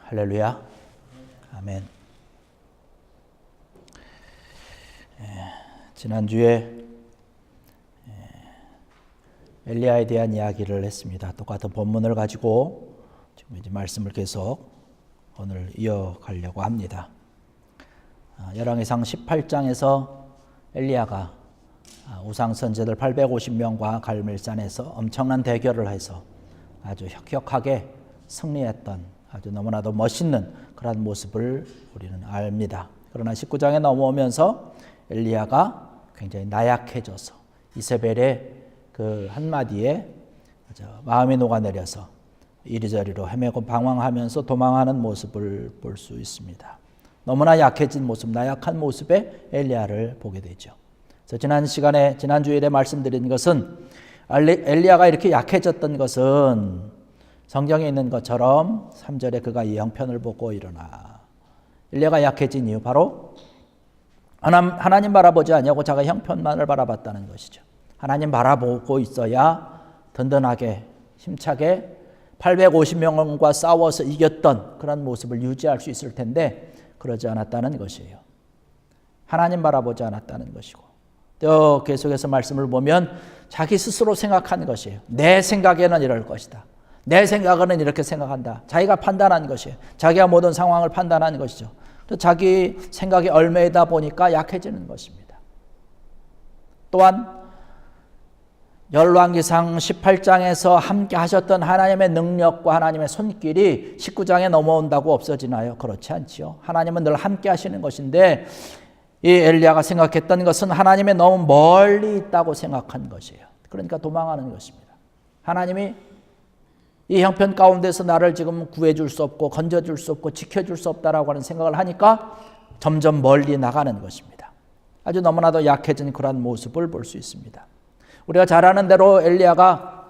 할렐루야. 아멘. 지난주에 엘리야에 대한 이야기를 했습니다. 똑같은 본문을 가지고 지금 이제 말씀을 계속 오늘 이어가려고 합니다. 열왕기상 18장에서 엘리야가 우상 선지자들 850명과 갈멜산에서 엄청난 대결을 해서 아주 혁혁하게 승리했던 아주 너무나도 멋있는 그런 모습을 우리는 압니다. 그러나 19장에 넘어오면서 엘리야가 굉장히 나약해져서 이세벨의 그 한마디에 마음이 녹아내려서 이리저리로 헤매고 방황하면서 도망하는 모습을 볼 수 있습니다. 너무나 약해진 모습, 나약한 모습의 엘리야를 보게 되죠. 그래서 지난주일에 말씀드린 것은 엘리야가 이렇게 약해졌던 것은 성경에 있는 것처럼 3절에 그가 이 형편을 보고 일어나. 엘리야가 약해진 이유 바로 하나님 바라보지 않냐고 자가 형편만을 바라봤다는 것이죠. 하나님 바라보고 있어야 든든하게 힘차게 850명과 싸워서 이겼던 그런 모습을 유지할 수 있을 텐데 그러지 않았다는 것이에요. 하나님 바라보지 않았다는 것이고 또 계속해서 말씀을 보면 자기 스스로 생각하는 것이에요. 내 생각에는 이럴 것이다. 내 생각은 이렇게 생각한다. 자기가 판단한 것이에요. 자기가 모든 상황을 판단하는 것이죠. 자기 생각에 얽매이다 보니까 약해지는 것입니다. 또한 열왕기상 18장에서 함께 하셨던 하나님의 능력과 하나님의 손길이 19장에 넘어온다고 없어지나요? 그렇지 않지요. 하나님은 늘 함께 하시는 것인데 이 엘리야가 생각했던 것은 하나님이 너무 멀리 있다고 생각한 것이에요. 그러니까 도망하는 것입니다. 하나님이 이 형편 가운데서 나를 지금 구해줄 수 없고 건져줄 수 없고 지켜줄 수 없다라고 하는 생각을 하니까 점점 멀리 나가는 것입니다. 아주 너무나도 약해진 그런 모습을 볼 수 있습니다. 우리가 잘 아는 대로 엘리야가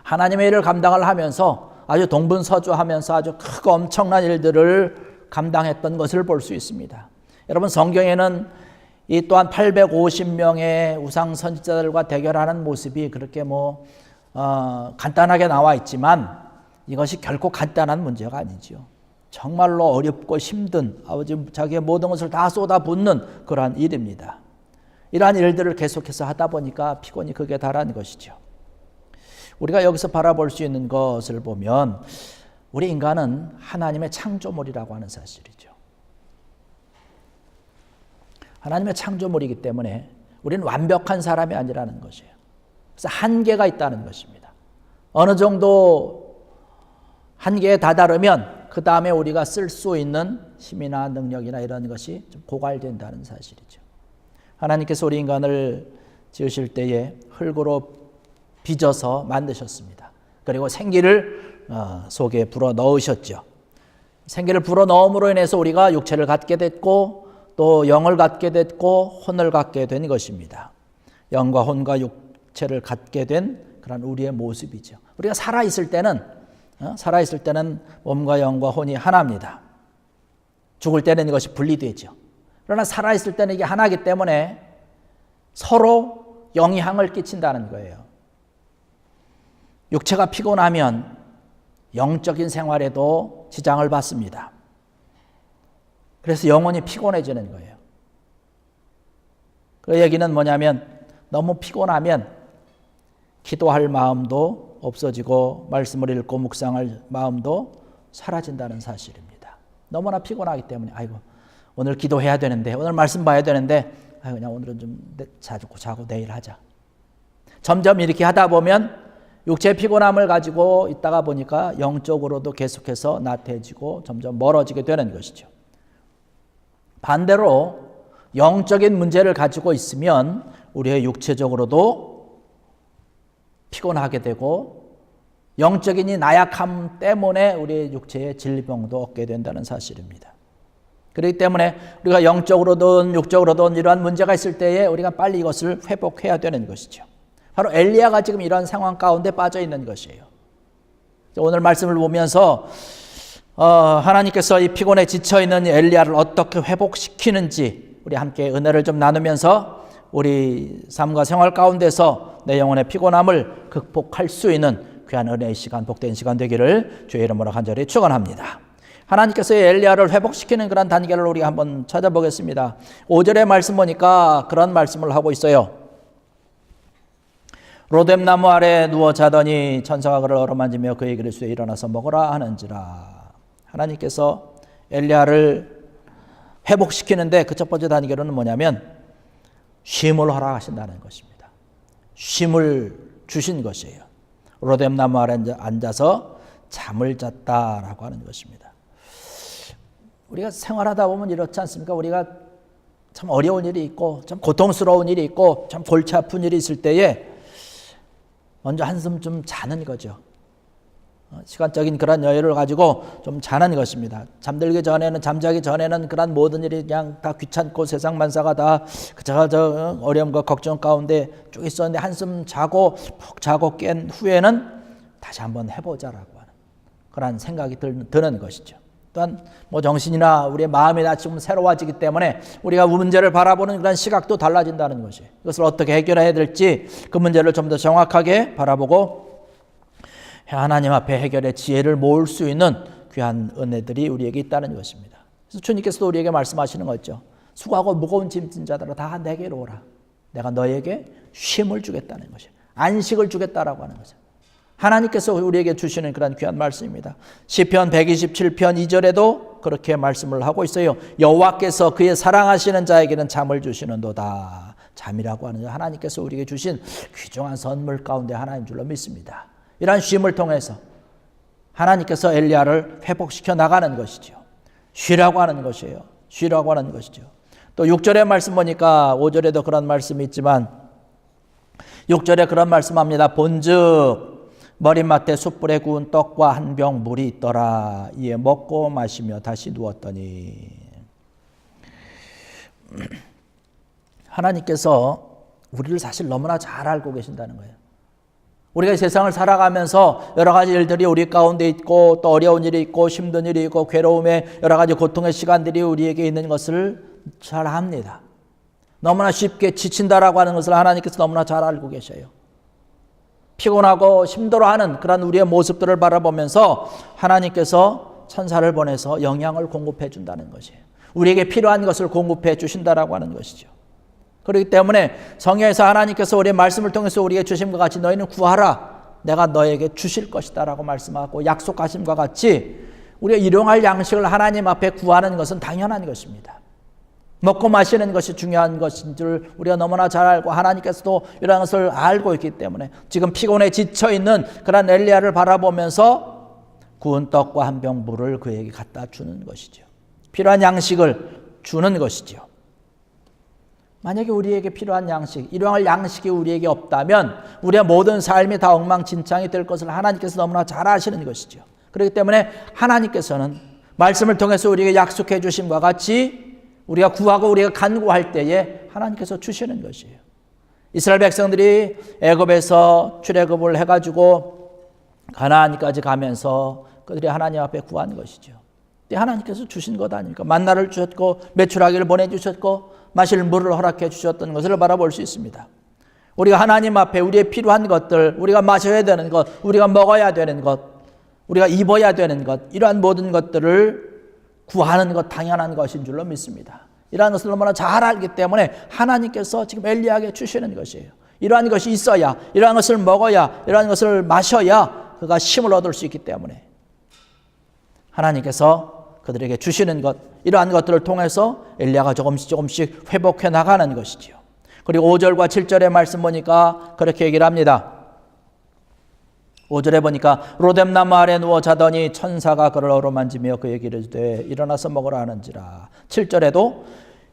하나님의 일을 감당을 하면서 아주 동분서주하면서 아주 크고 엄청난 일들을 감당했던 것을 볼 수 있습니다. 여러분 성경에는 이 또한 850명의 우상 선지자들과 대결하는 모습이 그렇게 간단하게 나와 있지만 이것이 결코 간단한 문제가 아니지요. 정말로 어렵고 힘든 아버지 자기의 모든 것을 다 쏟아붓는 그러한 일입니다. 이러한 일들을 계속해서 하다 보니까 피곤이 극에 달하는 것이죠. 우리가 여기서 바라볼 수 있는 것을 보면 우리 인간은 하나님의 창조물이라고 하는 사실이죠. 하나님의 창조물이기 때문에 우리는 완벽한 사람이 아니라는 것이에요. 그래서 한계가 있다는 것입니다. 어느 정도 한계에 다다르면 그 다음에 우리가 쓸 수 있는 힘이나 능력이나 이런 것이 좀 고갈된다는 사실이죠. 하나님께서 우리 인간을 지으실 때에 흙으로 빚어서 만드셨습니다. 그리고 생기를 속에 불어넣으셨죠. 생기를 불어넣음으로 인해서 우리가 육체를 갖게 됐고 또 영을 갖게 됐고 혼을 갖게 된 것입니다. 영과 혼과 육체를 갖게 된 그런 우리의 모습이죠. 우리가 살아있을 때는 몸과 영과 혼이 하나입니다. 죽을 때는 이것이 분리되죠. 그러나 살아있을 때는 이게 하나이기 때문에 서로 영향을 끼친다는 거예요. 육체가 피곤하면 영적인 생활에도 지장을 받습니다. 그래서 영혼이 피곤해지는 거예요. 그 얘기는 뭐냐면 너무 피곤하면 기도할 마음도 없어지고 말씀을 읽고 묵상할 마음도 사라진다는 사실입니다. 너무나 피곤하기 때문에 아이고 오늘 기도해야 되는데 오늘 말씀 봐야 되는데 그냥 오늘은 좀 자고 내일 하자. 점점 이렇게 하다 보면 육체의 피곤함을 가지고 있다가 보니까 영적으로도 계속해서 나태해지고 점점 멀어지게 되는 것이죠. 반대로 영적인 문제를 가지고 있으면 우리의 육체적으로도 피곤하게 되고 영적인 이 나약함 때문에 우리의 육체의 질병도 얻게 된다는 사실입니다. 그렇기 때문에 우리가 영적으로든 육적으로든 이러한 문제가 있을 때에 우리가 빨리 이것을 회복해야 되는 것이죠. 바로 엘리야가 지금 이런 상황 가운데 빠져 있는 것이에요. 오늘 말씀을 보면서 하나님께서 이 피곤에 지쳐있는 엘리야를 어떻게 회복시키는지 우리 함께 은혜를 좀 나누면서 우리 삶과 생활 가운데서 내 영혼의 피곤함을 극복할 수 있는 귀한 은혜의 시간, 복된 시간 되기를 주의 이름으로 간절히 축원합니다. 하나님께서 엘리야를 회복시키는 그런 단계를 우리가 한번 찾아보겠습니다. 5절의 말씀 보니까 그런 말씀을 하고 있어요. 로뎀나무 아래 누워 자더니 천사가 그를 어루만지며 그에게 이르시되 일어나서 먹으라 하는지라. 하나님께서 엘리야를 회복시키는데 그 첫 번째 단계로는 뭐냐면 쉼을 허락하신다는 것입니다. 쉼을 주신 것이에요. 로뎀나무 아래 앉아서 잠을 잤다라고 하는 것입니다. 우리가 생활하다 보면 이렇지 않습니까? 우리가 참 어려운 일이 있고 참 고통스러운 일이 있고 참 골치 아픈 일이 있을 때에 먼저 한숨 좀 자는 거죠. 시간적인 그런 여유를 가지고 좀 자는 것입니다. 잠들기 전에는, 잠자기 전에는 그런 모든 일이 그냥 다 귀찮고 세상 만사가 다 그저 어려움과 걱정 가운데 쭉 있었는데 한숨 자고 푹 자고 깬 후에는 다시 한번 해보자라고 하는 그런 생각이 드는 것이죠. 또한 뭐 정신이나 우리의 마음이 다 지금 새로워지기 때문에 우리가 문제를 바라보는 그런 시각도 달라진다는 것이에요. 이것을 어떻게 해결해야 될지 그 문제를 좀 더 정확하게 바라보고 하나님 앞에 해결의 지혜를 모을 수 있는 귀한 은혜들이 우리에게 있다는 것입니다. 그래서 주님께서도 우리에게 말씀하시는 거죠. 수고하고 무거운 짐진 자들아 다 내게로 오라. 내가 너에게 쉼을 주겠다는 것이에요. 안식을 주겠다라고 하는 거죠. 하나님께서 우리에게 주시는 그런 귀한 말씀입니다. 시편 127편 2절에도 그렇게 말씀을 하고 있어요. 여호와께서 그의 사랑하시는 자에게는 잠을 주시는도다. 잠이라고 하는 하나님께서 우리에게 주신 귀중한 선물 가운데 하나인 줄로 믿습니다. 이러한 쉼을 통해서 하나님께서 엘리야를 회복시켜 나가는 것이죠. 쉬라고 하는 것이에요. 쉬라고 하는 것이죠. 또 6절의 말씀 보니까 5절에도 그런 말씀이 있지만 6절에 그런 말씀합니다. 본즉 머리맡에 숯불에 구운 떡과 한 병 물이 있더라. 이에 먹고 마시며 다시 누웠더니. 하나님께서 우리를 사실 너무나 잘 알고 계신다는 거예요. 우리가 세상을 살아가면서 여러 가지 일들이 우리 가운데 있고 또 어려운 일이 있고 힘든 일이 있고 괴로움의 여러 가지 고통의 시간들이 우리에게 있는 것을 잘 압니다. 너무나 쉽게 지친다라고 하는 것을 하나님께서 너무나 잘 알고 계셔요. 피곤하고 힘들어하는 그런 우리의 모습들을 바라보면서 하나님께서 천사를 보내서 영양을 공급해 준다는 것이에요. 우리에게 필요한 것을 공급해 주신다라고 하는 것이죠. 그렇기 때문에 성경에서 하나님께서 우리의 말씀을 통해서 우리에게 주심과 같이 너희는 구하라. 내가 너에게 주실 것이다 라고 말씀하고 약속하심과 같이 우리가 일용할 양식을 하나님 앞에 구하는 것은 당연한 것입니다. 먹고 마시는 것이 중요한 것인 줄 우리가 너무나 잘 알고 하나님께서도 이러한 것을 알고 있기 때문에 지금 피곤에 지쳐있는 그런 엘리야를 바라보면서 구운 떡과 한 병 물을 그에게 갖다 주는 것이죠. 필요한 양식을 주는 것이죠. 만약에 우리에게 필요한 양식, 일용할 양식이 우리에게 없다면 우리의 모든 삶이 다 엉망진창이 될 것을 하나님께서 너무나 잘 아시는 것이죠. 그렇기 때문에 하나님께서는 말씀을 통해서 우리에게 약속해 주심과 같이 우리가 구하고 우리가 간구할 때에 하나님께서 주시는 것이에요. 이스라엘 백성들이 애굽에서 출애굽을 해가지고 가나안까지 가면서 그들이 하나님 앞에 구한 것이죠. 하나님께서 주신 것 아닙니까? 만나를 주셨고 메추라기를 보내주셨고 마실 물을 허락해 주셨던 것을 바라볼 수 있습니다. 우리가 하나님 앞에 우리의 필요한 것들, 우리가 마셔야 되는 것, 우리가 먹어야 되는 것, 우리가 입어야 되는 것, 이러한 모든 것들을 구하는 것 당연한 것인 줄로 믿습니다. 이러한 것을 너무나 잘 알기 때문에 하나님께서 지금 엘리야에게 주시는 것이에요. 이러한 것이 있어야, 이러한 것을 먹어야, 이러한 것을 마셔야 그가 힘을 얻을 수 있기 때문에 하나님께서 그들에게 주시는 것, 이러한 것들을 통해서 엘리야가 조금씩 회복해 나가는 것이지요. 그리고 5절과 7절의 말씀 보니까 그렇게 얘기를 합니다. 5절에 보니까 로뎀나무 아래 누워 자더니 천사가 그를 어루만지며 그에게 이르되 일어나서 먹으라 하는지라. 7절에도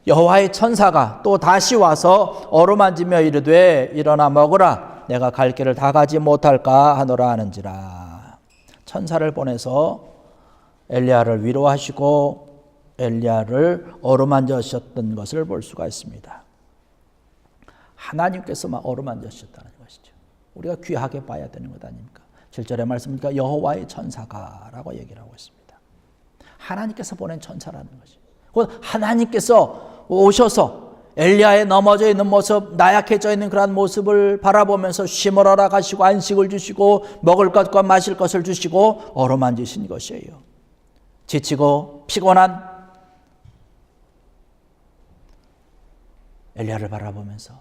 여호와의 천사가 또 다시 와서 어루만지며 이르되 일어나 먹으라. 내가 갈 길을 다 가지 못할까 하노라 하는지라. 천사를 보내서 엘리야를 위로하시고 엘리야를 어루만지셨던 것을 볼 수가 있습니다. 하나님께서 막 어루만지셨다는 것이죠. 우리가 귀하게 봐야 되는 것 아닙니까? 7절의 말씀이니까 여호와의 천사가라고 얘기를 하고 있습니다. 하나님께서 보낸 천사라는 것이죠. 곧 하나님께서 오셔서 엘리야의 넘어져 있는 모습, 나약해져 있는 그런 모습을 바라보면서 쉼을 허락하시고 안식을 주시고 먹을 것과 마실 것을 주시고 어루만지신 것이에요. 지치고 피곤한 엘리야를 바라보면서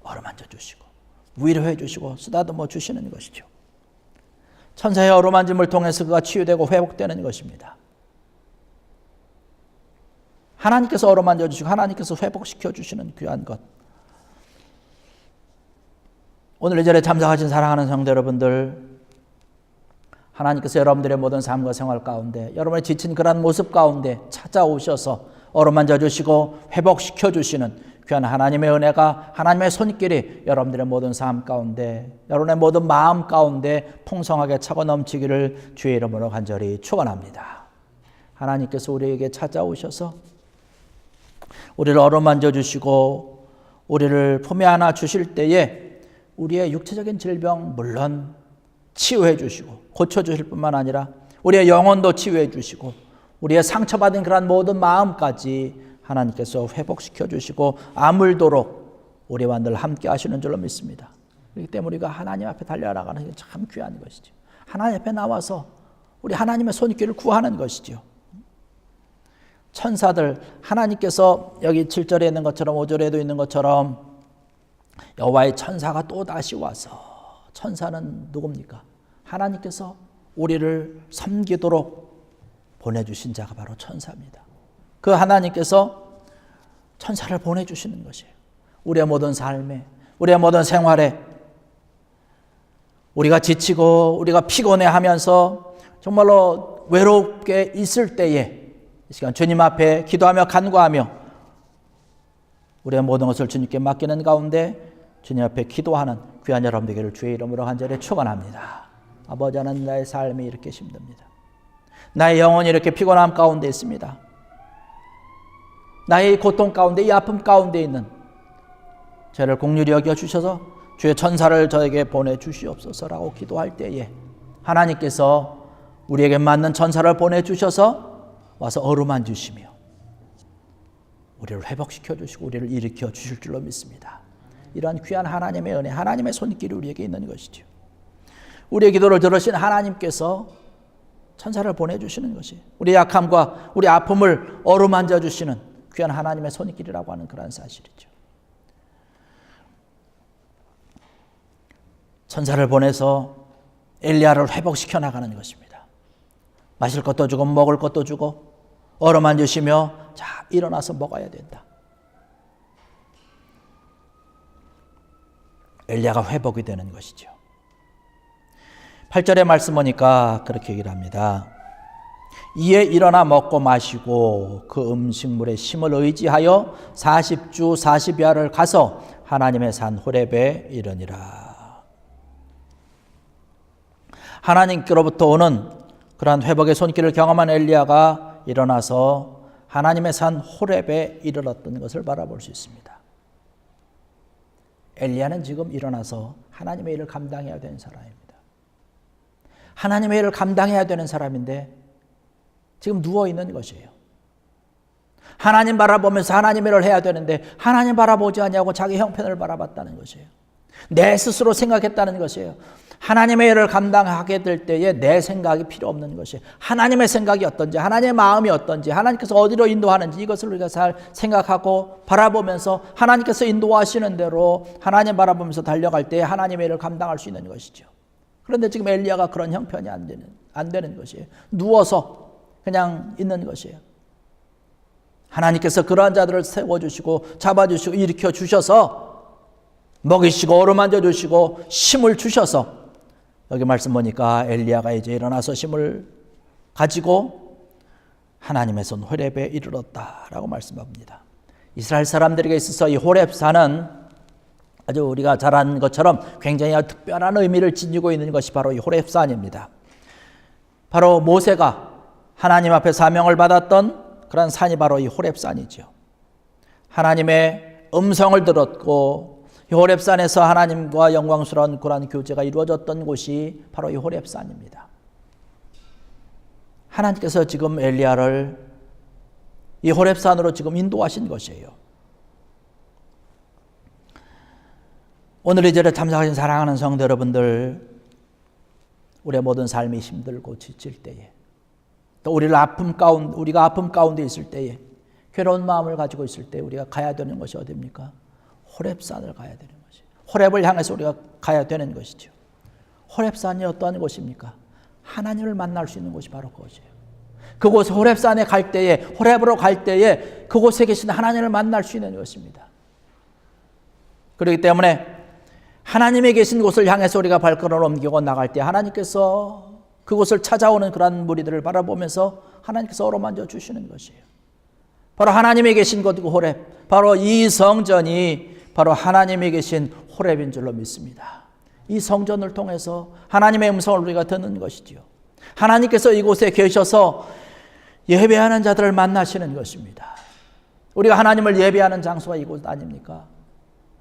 어루만져 주시고 위로해 주시고 쓰다듬어 주시는 것이죠. 천사의 어루만짐을 통해서 그가 치유되고 회복되는 것입니다. 하나님께서 어루만져 주시고 하나님께서 회복시켜 주시는 귀한 것. 오늘 이 자리에 참석하신 사랑하는 성도 여러분들, 하나님께서 여러분들의 모든 삶과 생활 가운데 여러분의 지친 그런 모습 가운데 찾아오셔서 어루만져 주시고 회복시켜 주시는 귀한 하나님의 은혜가, 하나님의 손길이 여러분들의 모든 삶 가운데, 여러분의 모든 마음 가운데 풍성하게 차고 넘치기를 주의 이름으로 간절히 축원합니다. 하나님께서 우리에게 찾아오셔서 우리를 어루만져 주시고 우리를 품에 안아 주실 때에 우리의 육체적인 질병 물론 치유해 주시고 고쳐 주실 뿐만 아니라 우리의 영혼도 치유해 주시고 우리의 상처받은 그런 모든 마음까지 하나님께서 회복시켜 주시고 아물도록 우리와 늘 함께 하시는 줄로 믿습니다. 그렇기 때문에 우리가 하나님 앞에 달려나가는 게 참 귀한 것이죠. 하나님 앞에 나와서 우리 하나님의 손길을 구하는 것이죠. 천사들, 하나님께서 여기 7절에 있는 것처럼 5절에도 있는 것처럼 여호와의 천사가 또 다시 와서, 천사는 누굽니까? 하나님께서 우리를 섬기도록 보내주신 자가 바로 천사입니다. 그 하나님께서 천사를 보내주시는 것이에요. 우리의 모든 삶에, 우리의 모든 생활에 우리가 지치고 우리가 피곤해하면서 정말로 외롭게 있을 때에 이 시간 주님 앞에 기도하며 간구하며 우리의 모든 것을 주님께 맡기는 가운데 주님 앞에 기도하는 귀한 여러분 되기를 주의 이름으로 간절히 축원합니다. 아버지, 하나님, 나의 삶이 이렇게 힘듭니다. 나의 영혼이 이렇게 피곤함 가운데 있습니다. 나의 고통 가운데, 이 아픔 가운데 있는 저를 긍휼히 여겨주셔서 주의 천사를 저에게 보내주시옵소서라고 기도할 때에 하나님께서 우리에게 맞는 천사를 보내주셔서 와서 어루만지시며 우리를 회복시켜 주시고 우리를 일으켜 주실 줄로 믿습니다. 이러한 귀한 하나님의 은혜, 하나님의 손길이 우리에게 있는 것이죠. 우리의 기도를 들으신 하나님께서 천사를 보내주시는 것이 우리의 약함과 우리 아픔을 어루만져 주시는 귀한 하나님의 손길이라고 하는 그런 사실이죠. 천사를 보내서 엘리야를 회복시켜 나가는 것입니다. 마실 것도 주고 먹을 것도 주고 어루만지시며 자, 일어나서 먹어야 된다. 엘리야가 회복이 되는 것이죠. 8절의 말씀 보니까 그렇게 얘기를 합니다. 이에 일어나 먹고 마시고 그 음식물의 심을 의지하여 40주 40야를 가서 하나님의 산 호렙에 이르니라. 하나님께로부터 오는 그러한 회복의 손길을 경험한 엘리야가 일어나서 하나님의 산 호렙에 이르렀던 것을 바라볼 수 있습니다. 엘리야는 지금 일어나서 하나님의 일을 감당해야 되는 사람입니다. 하나님의 일을 감당해야 되는 사람인데 지금 누워있는 것이에요. 하나님 바라보면서 하나님의 일을 해야 되는데 하나님 바라보지 않냐고 자기 형편을 바라봤다는 것이에요. 내 스스로 생각했다는 것이에요. 하나님의 일을 감당하게 될 때에 내 생각이 필요 없는 것이에요. 하나님의 생각이 어떤지, 하나님의 마음이 어떤지, 하나님께서 어디로 인도하는지 이것을 우리가 잘 생각하고 바라보면서 하나님께서 인도하시는 대로 하나님 바라보면서 달려갈 때에 하나님의 일을 감당할 수 있는 것이죠. 그런데 지금 엘리야가 그런 형편이 안 되는 것이에요. 누워서 그냥 있는 것이에요. 하나님께서 그러한 자들을 세워주시고 잡아주시고 일으켜 주셔서 먹이시고 어루만져 주시고 힘을 주셔서 여기 말씀 보니까 엘리야가 이제 일어나서 힘을 가지고 하나님의 손 호렙에 이르렀다라고 말씀합니다. 이스라엘 사람들에게 있어서 이 호렙산은 아주 우리가 잘 아는 것처럼 굉장히 특별한 의미를 지니고 있는 것이 바로 이 호렙산입니다. 바로 모세가 하나님 앞에 사명을 받았던 그런 산이 바로 이 호렙산이죠. 하나님의 음성을 들었고 이 호렙산에서 하나님과 영광스러운 그런 교제가 이루어졌던 곳이 바로 이 호렙산입니다. 하나님께서 지금 엘리야를 이 호렙산으로 지금 인도하신 것이에요. 오늘 이 자리에 참석하신 사랑하는 성도 여러분들, 우리의 모든 삶이 힘들고 지칠 때에 또 우리가 아픔 가운데 있을 때에, 괴로운 마음을 가지고 있을 때 우리가 가야 되는 것이 어디입니까? 호렙산을 가야 되는 것이에요. 호렙을 향해서 우리가 가야 되는 것이죠. 호렙산이 어떠한 곳입니까? 하나님을 만날 수 있는 곳이 바로 그것이에요. 그곳 호렙산에 갈 때에, 호렙으로 갈 때에 그곳에 계신 하나님을 만날 수 있는 것입니다. 그렇기 때문에 하나님이 계신 곳을 향해서 우리가 발걸음을 옮기고 나갈 때 하나님께서 그곳을 찾아오는 그러한 무리들을 바라보면서 하나님께서 어루만져 주시는 것이에요. 바로 하나님이 계신 곳이고 호렙, 바로 이 성전이 바로 하나님이 계신 호렙인 줄로 믿습니다. 이 성전을 통해서 하나님의 음성을 우리가 듣는 것이지요. 하나님께서 이곳에 계셔서 예배하는 자들을 만나시는 것입니다. 우리가 하나님을 예배하는 장소가 이곳 아닙니까?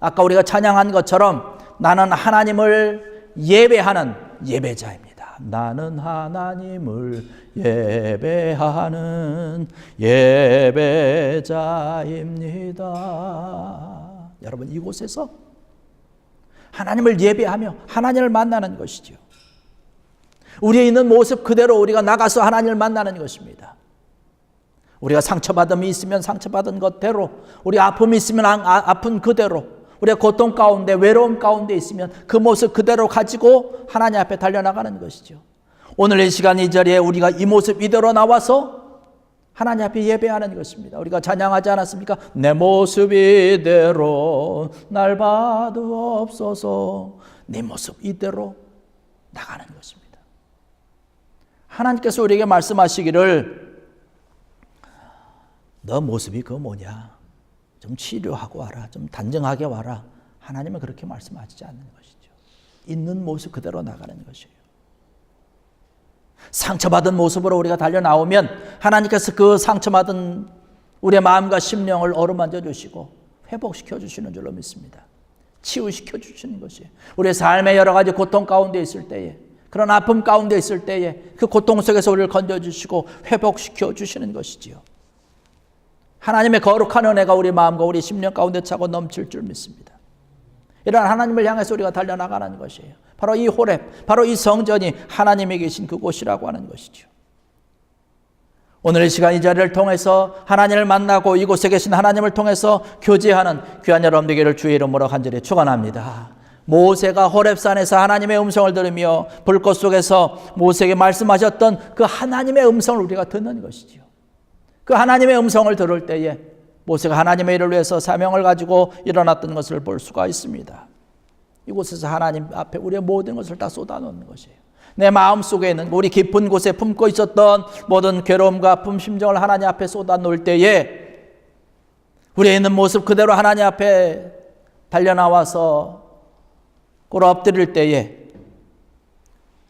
아까 우리가 찬양한 것처럼 나는 하나님을 예배하는 예배자입니다. 나는 하나님을 예배하는 예배자입니다. 여러분, 이곳에서 하나님을 예배하며 하나님을 만나는 것이죠. 우리에 있는 모습 그대로 우리가 나가서 하나님을 만나는 것입니다. 우리가 상처받음이 있으면 상처받은 것대로, 우리 아픔이 있으면 아픈 그대로, 우리가 고통 가운데, 외로움 가운데 있으면 그 모습 그대로 가지고 하나님 앞에 달려나가는 것이죠. 오늘 이 시간 이 자리에 우리가 이 모습 이대로 나와서 하나님 앞에 예배하는 것입니다. 우리가 찬양하지 않았습니까? 내 모습 이대로 날 봐두옵소서. 내 모습 이대로 나가는 것입니다. 하나님께서 우리에게 말씀하시기를 너 모습이 그 뭐냐? 좀 치료하고 와라. 좀 단정하게 와라. 하나님은 그렇게 말씀하시지 않는 것이죠. 있는 모습 그대로 나가는 것이에요. 상처받은 모습으로 우리가 달려나오면 하나님께서 그 상처받은 우리의 마음과 심령을 어루만져 주시고 회복시켜 주시는 줄로 믿습니다. 치유시켜 주시는 것이에요. 우리의 삶의 여러 가지 고통 가운데 있을 때에, 그런 아픔 가운데 있을 때에 그 고통 속에서 우리를 건져주시고 회복시켜 주시는 것이지요. 하나님의 거룩한 은혜가 우리 마음과 우리 심령 가운데 차고 넘칠 줄 믿습니다. 이런 하나님을 향해서 우리가 달려나가는 것이에요. 바로 이 호렙, 바로 이 성전이 하나님이 계신 그곳이라고 하는 것이죠. 오늘 이 시간 이 자리를 통해서 하나님을 만나고 이곳에 계신 하나님을 통해서 교제하는 귀한 여러분 되기를 주의 이름으로 간절히 축원합니다. 모세가 호렙산에서 하나님의 음성을 들으며 불꽃 속에서 모세에게 말씀하셨던 그 하나님의 음성을 우리가 듣는 것이죠. 그 하나님의 음성을 들을 때에 모세가 하나님의 일을 위해서 사명을 가지고 일어났던 것을 볼 수가 있습니다. 이곳에서 하나님 앞에 우리의 모든 것을 다 쏟아놓는 것이에요. 내 마음속에 있는 우리 깊은 곳에 품고 있었던 모든 괴로움과 아픔, 심정을 하나님 앞에 쏟아놓을 때에 우리의 있는 모습 그대로 하나님 앞에 달려나와서 꿇어 엎드릴 때에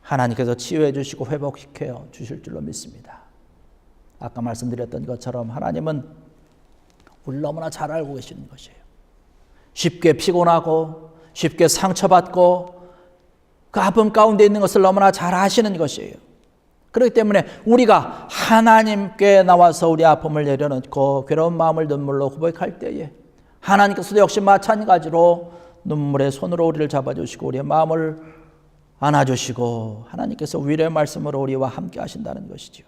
하나님께서 치유해 주시고 회복시켜 주실 줄로 믿습니다. 아까 말씀드렸던 것처럼 하나님은 우리를 너무나 잘 알고 계시는 것이에요. 쉽게 피곤하고 쉽게 상처받고 그 아픔 가운데 있는 것을 너무나 잘 아시는 것이에요. 그렇기 때문에 우리가 하나님께 나와서 우리 아픔을 내려놓고 괴로운 마음을 눈물로 고백할 때에 하나님께서도 역시 마찬가지로 눈물의 손으로 우리를 잡아주시고 우리의 마음을 안아주시고 하나님께서 위로의 말씀으로 우리와 함께 하신다는 것이죠.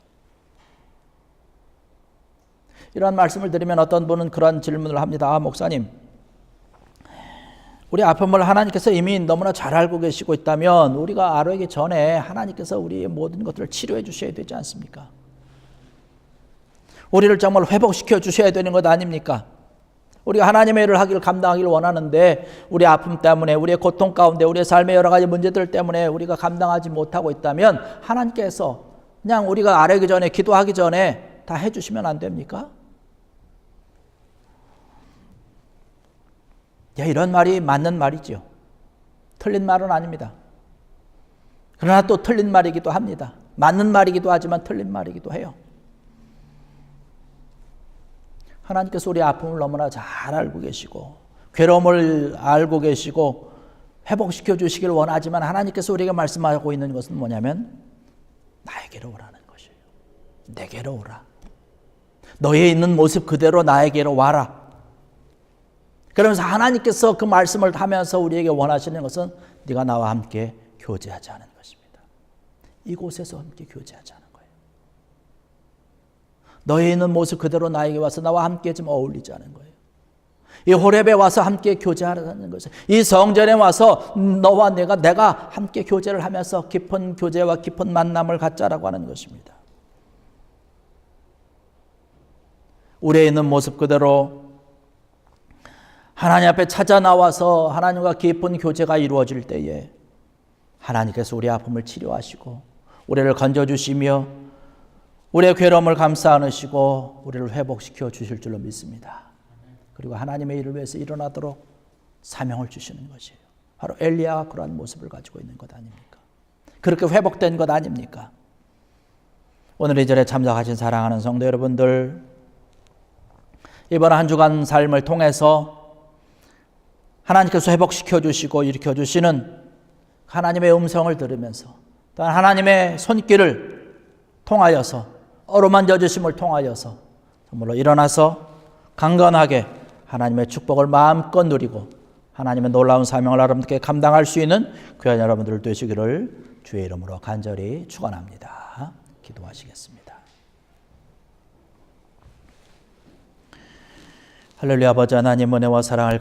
이러한 말씀을 드리면 어떤 분은 그런 질문을 합니다. 목사님, 우리 아픔을 하나님께서 이미 너무나 잘 알고 계시고 있다면 우리가 알아기 전에 하나님께서 우리의 모든 것들을 치료해 주셔야 되지 않습니까? 우리를 정말 회복시켜 주셔야 되는 것 아닙니까? 우리가 하나님의 일을 하기를 감당하기를 원하는데 우리 아픔 때문에 우리의 고통 가운데 우리의 삶의 여러 가지 문제들 때문에 우리가 감당하지 못하고 있다면 하나님께서 그냥 우리가 아뢰기 전에 기도하기 전에 다 해주시면 안 됩니까? 이런 말이 맞는 말이죠. 틀린 말은 아닙니다. 그러나 또 틀린 말이기도 합니다. 맞는 말이기도 하지만 틀린 말이기도 해요. 하나님께서 우리 아픔을 너무나 잘 알고 계시고 괴로움을 알고 계시고 회복시켜 주시길 원하지만 하나님께서 우리에게 말씀하고 있는 것은 뭐냐면 나에게로 오라는 것이에요. 내게로 오라. 너의 있는 모습 그대로 나에게로 와라. 그러면서 하나님께서 그 말씀을 하면서 우리에게 원하시는 것은 네가 나와 함께 교제하자는 것입니다. 이곳에서 함께 교제하자는 거예요. 너희 있는 모습 그대로 나에게 와서 나와 함께 좀 어울리자는 거예요. 이 호렙에 와서 함께 교제하라는 것을, 이 성전에 와서 너와 내가 함께 교제를 하면서 깊은 교제와 깊은 만남을 갖자라고 하는 것입니다. 우리에 있는 모습 그대로 하나님 앞에 찾아 나와서 하나님과 깊은 교제가 이루어질 때에 하나님께서 우리 아픔을 치료하시고 우리를 건져주시며 우리의 괴로움을 감싸 안으시고 우리를 회복시켜 주실 줄로 믿습니다. 그리고 하나님의 일을 위해서 일어나도록 사명을 주시는 것이에요. 바로 엘리야가 그러한 모습을 가지고 있는 것 아닙니까? 그렇게 회복된 것 아닙니까? 오늘 이 절에 참석하신 사랑하는 성도 여러분들, 이번 한 주간 삶을 통해서 하나님께서 회복시켜 주시고 일으켜 주시는 하나님의 음성을 들으면서 또한 하나님의 손길을 통하여서 어루만져 주심을 통하여서 정말로 일어나서 강건하게 하나님의 축복을 마음껏 누리고 하나님의 놀라운 사명을 여러분께 감당할 수 있는 귀한 여러분들 되시기를 주의 이름으로 간절히 축원합니다. 기도하시겠습니다. 할렐루야. 아버지 하나님, 은혜와 사랑을